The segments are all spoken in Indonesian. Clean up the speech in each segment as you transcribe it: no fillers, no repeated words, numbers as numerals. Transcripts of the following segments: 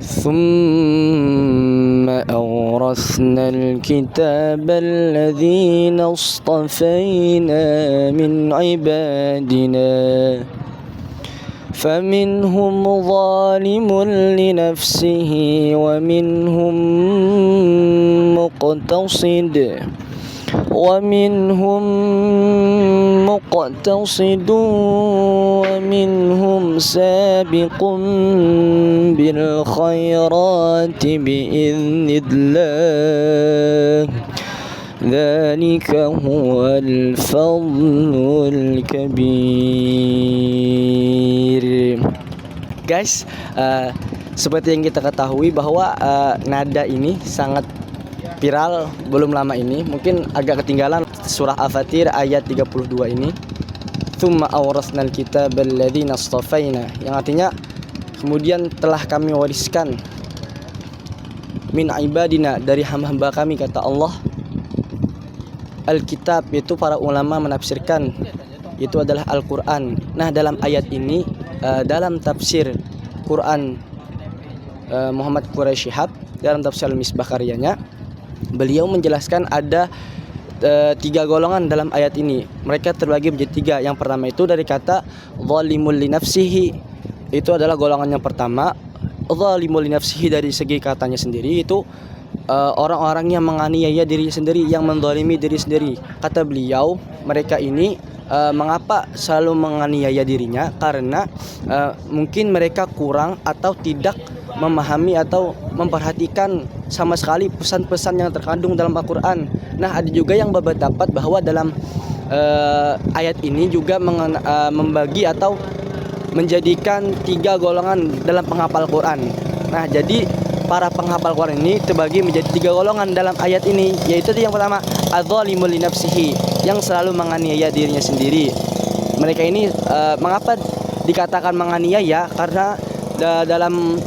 ثم أورثنا الكتاب الذين اصطفينا من عبادنا فمنهم ظالم لنفسه ومنهم مقتصد ومنهم سابق بالخيرات بإذن الله ذلك هو الفضل الكبير. Guys, seperti yang kita ketahui bahwa nada ini sangat viral belum lama ini, mungkin agak ketinggalan surah Al-Fatir ayat 32 ini. Tsumma awrasnal kitabal ladzina astafaina, yang artinya kemudian telah kami wariskan min ibadina, dari hamba-hamba kami, kata Allah, Alkitab, yaitu para ulama menafsirkan itu adalah Al-Quran. Nah, dalam ayat ini, dalam tafsir Quran Muhammad Quraisy Shihab, dalam tafsir Al-Misbah karyanya, beliau menjelaskan ada 3 golongan dalam ayat ini. Mereka terbagi menjadi 3. Yang pertama itu dari kata zalimul li nafsihi, itu adalah golongan yang pertama. Zalimul li nafsihi dari segi katanya sendiri itu orang-orang yang menganiaya diri sendiri, yang menzalimi diri sendiri. Kata beliau, mereka ini mengapa selalu menganiaya dirinya? Karena mungkin mereka kurang atau tidak memahami atau memperhatikan sama sekali pesan-pesan yang terkandung dalam Al-Quran. Nah, ada juga yang berpendapat bahwa dalam ayat ini juga membagi atau menjadikan 3 golongan dalam penghafal Quran. Nah, jadi para penghafal Quran ini terbagi menjadi 3 golongan dalam ayat ini, yaitu yang pertama adzalimul li nafsihi, yang selalu menganiaya dirinya sendiri. Mereka ini mengapa dikatakan menganiaya? Karena dalam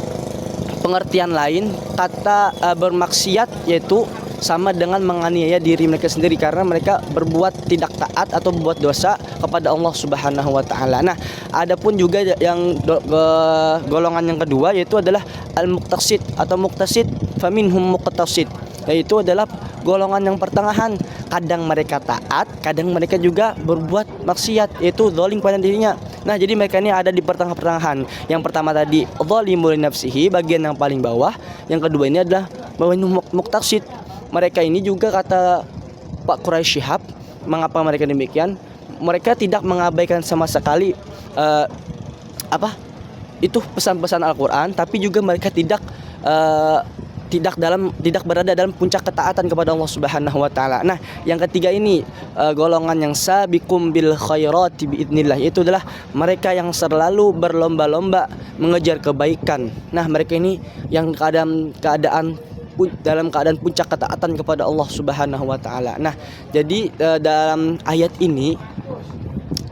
pengertian lain kata bermaksiat yaitu sama dengan menganiaya diri mereka sendiri, karena mereka berbuat tidak taat atau berbuat dosa kepada Allah Subhanahu wa taala. Nah, adapun juga yang golongan yang kedua yaitu adalah al-muqtasid atau muqtasid, faminhum muqtasid, yaitu adalah golongan yang pertengahan. Kadang mereka taat, kadang mereka juga berbuat maksiat, yaitu zalim pada dirinya. Nah, jadi mereka ini ada di pertengahan. Yang pertama tadi zalimul nafsihi, bagian yang paling bawah. Yang kedua ini adalah muqtasid. Mereka ini juga kata Pak Quraisy Shihab, mengapa mereka demikian? Mereka tidak mengabaikan sama sekali itu pesan-pesan Al-Quran, tapi juga mereka tidak berada dalam puncak ketaatan kepada Allah Subhanahu wa taala. Nah, yang ketiga ini golongan yang sabiqum bil khairati biidznillah, itu adalah mereka yang selalu berlomba-lomba mengejar kebaikan. Nah, mereka ini yang dalam keadaan puncak ketaatan kepada Allah Subhanahu wa taala. Nah, jadi dalam ayat ini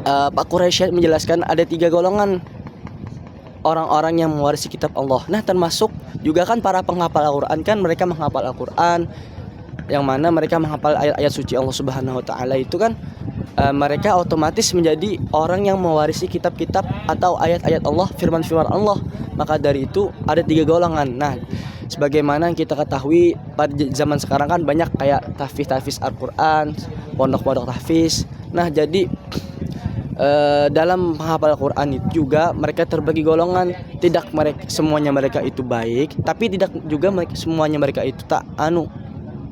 Pak Quraisy menjelaskan ada 3 golongan orang-orang yang mewarisi kitab Allah. Nah, termasuk juga kan para penghafal Al-Quran, kan mereka menghafal Al-Quran, yang mana mereka menghafal ayat-ayat suci Allah Subhanahu wa taala itu kan mereka otomatis menjadi orang yang mewarisi kitab-kitab atau ayat-ayat Allah, firman-firman Allah. Maka dari itu ada 3 golongan. Nah, sebagaimana kita ketahui pada zaman sekarang kan banyak kayak tahfiz Al-Quran, pondok-pondok tahfiz. Nah, jadi dalam menghafal Al-Quran itu juga mereka terbagi golongan. Tidak semuanya mereka itu baik, tapi tidak juga semuanya mereka itu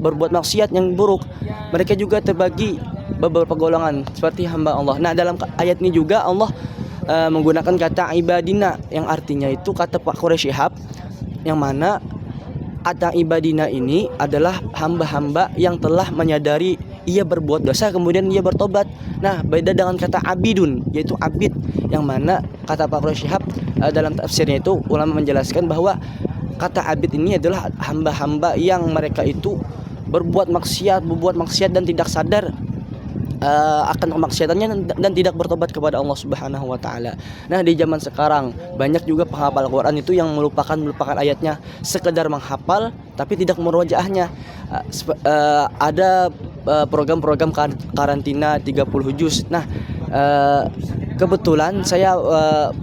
berbuat maksiat yang buruk. Mereka juga terbagi beberapa golongan seperti hamba Allah. Nah, dalam ayat ini juga Allah menggunakan kata ibadina, yang artinya itu kata Pak Quraisy Shihab, yang mana kata ibadina ini adalah hamba-hamba yang telah menyadari ia berbuat dosa kemudian ia bertobat. Nah, beda dengan kata abidun, yaitu abid, yang mana kata Pak Quraisy Shihab dalam tafsirnya itu ulama menjelaskan bahwa kata abid ini adalah hamba-hamba yang mereka itu berbuat maksiat dan tidak sadar akan kemaksiatannya dan tidak bertobat kepada Allah Subhanahu wa taala. Nah, di zaman sekarang banyak juga penghafal Al-Qur'an itu yang melupakan ayatnya, sekedar menghafal tapi tidak merojaahnya. Ada program-program karantina 30 juz. Nah, kebetulan saya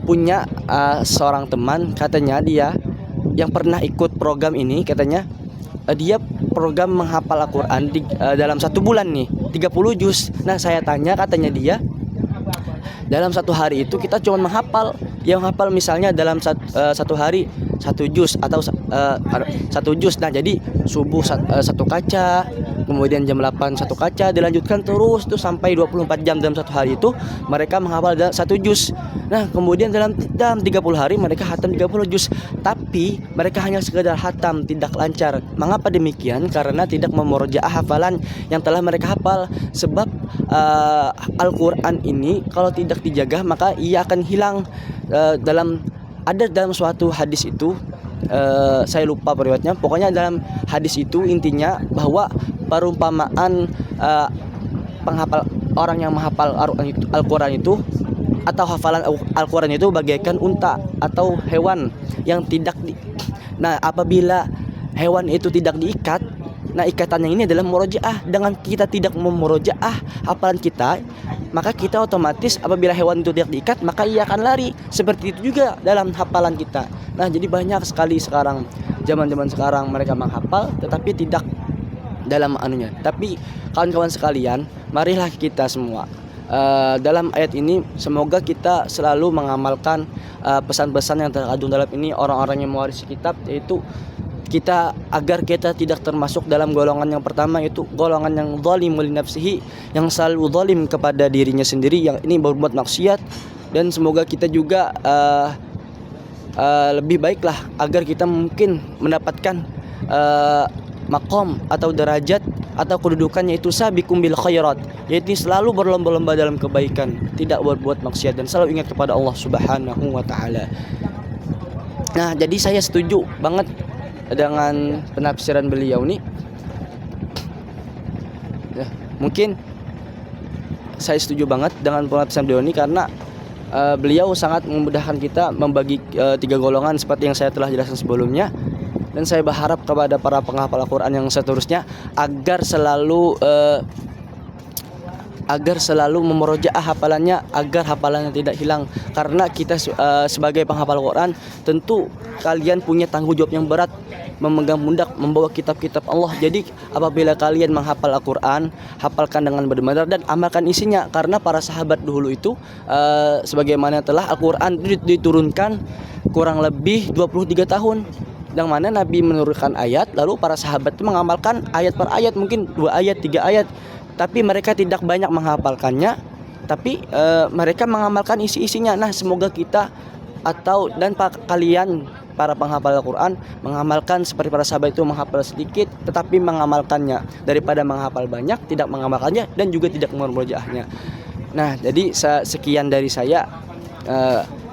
punya seorang teman, katanya dia yang pernah ikut program ini katanya dia program menghafal Al-Quran dalam 1 bulan nih 30 juz. Nah saya tanya, katanya dia dalam 1 hari itu kita cuma menghafal, yang hafal misalnya dalam 1 hari 1 juz atau 1 juz. Nah jadi subuh 1 kaca, kemudian jam 8 1 kaca, dilanjutkan terus tuh sampai 24 jam dalam 1 hari itu mereka menghafal 1 juz. Nah kemudian dalam 30 hari mereka hatam 30 juz, tapi mereka hanya sekedar hatam, tidak lancar. Mengapa demikian? Karena tidak memurojaah hafalan yang telah mereka hafal. Sebab Al-Quran ini kalau tidak dijaga maka ia akan hilang. Dalam suatu hadis itu, saya lupa periwayatnya, pokoknya dalam hadis itu intinya bahwa perumpamaan penghafal orang yang menghafal Al-Quran itu atau hafalan Al-Quran itu bagaikan unta atau hewan yang tidak nah apabila hewan itu tidak diikat, nah ikatannya ini adalah murojaah. Dengan kita tidak memurojaah hafalan kita, maka kita otomatis apabila hewan itu tidak diikat maka ia akan lari. Seperti itu juga dalam hafalan kita. Nah jadi banyak sekali sekarang, zaman sekarang mereka menghafal tetapi tidak dalam anunya. Tapi kawan-kawan sekalian, marilah kita semua dalam ayat ini semoga kita selalu mengamalkan pesan-pesan yang terkandung dalam ini, orang-orang yang mewarisi kitab, yaitu kita agar kita tidak termasuk dalam golongan yang pertama, yaitu golongan yang zalimul nafsihi, yang selalu zalim kepada dirinya sendiri, yang ini berbuat maksiat. Dan semoga kita juga lebih baiklah agar kita mungkin mendapatkan makom atau derajat atau kedudukannya itu sabiqum bil khairat, yaitu selalu berlomba-lomba dalam kebaikan, tidak berbuat maksiat dan selalu ingat kepada Allah Subhanahu wa taala. Nah, jadi saya setuju banget dengan penafsiran beliau nih. Ya, mungkin saya setuju banget dengan penafsiran beliau ini karena beliau sangat memudahkan kita membagi 3 golongan seperti yang saya telah jelaskan sebelumnya. Dan saya berharap kepada para penghafal Al-Quran yang seterusnya agar selalu memurojaah hafalannya, agar hafalannya tidak hilang. Karena kita sebagai penghafal Al-Quran tentu kalian punya tanggung jawab yang berat, memegang pundak membawa kitab-kitab Allah. Jadi apabila kalian menghafal Al-Quran, hafalkan dengan benar-benar dan amalkan isinya. Karena para sahabat dahulu itu sebagaimana telah Al-Quran diturunkan kurang lebih 23 tahun, yang mana Nabi menurunkan ayat, lalu para sahabat itu mengamalkan ayat per ayat, mungkin 2 ayat, 3 ayat, tapi mereka tidak banyak menghafalkannya, tapi mereka mengamalkan isi-isinya. Nah semoga kita dan kalian para penghafal Al-Quran mengamalkan seperti para sahabat itu, menghafal sedikit tetapi mengamalkannya, daripada menghafal banyak tidak mengamalkannya dan juga tidak memurojaahnya. Nah jadi sekian dari saya.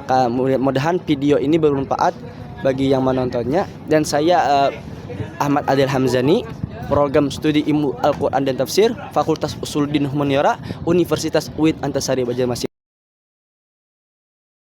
Mudah-mudahan video ini bermanfaat bagi yang menontonnya. Dan saya Ahmad Adil Hamzani, program studi ilmu Al-Quran dan Tafsir, Fakultas Usuluddin Humaniora, Universitas UIN Antasari Banjarmasin.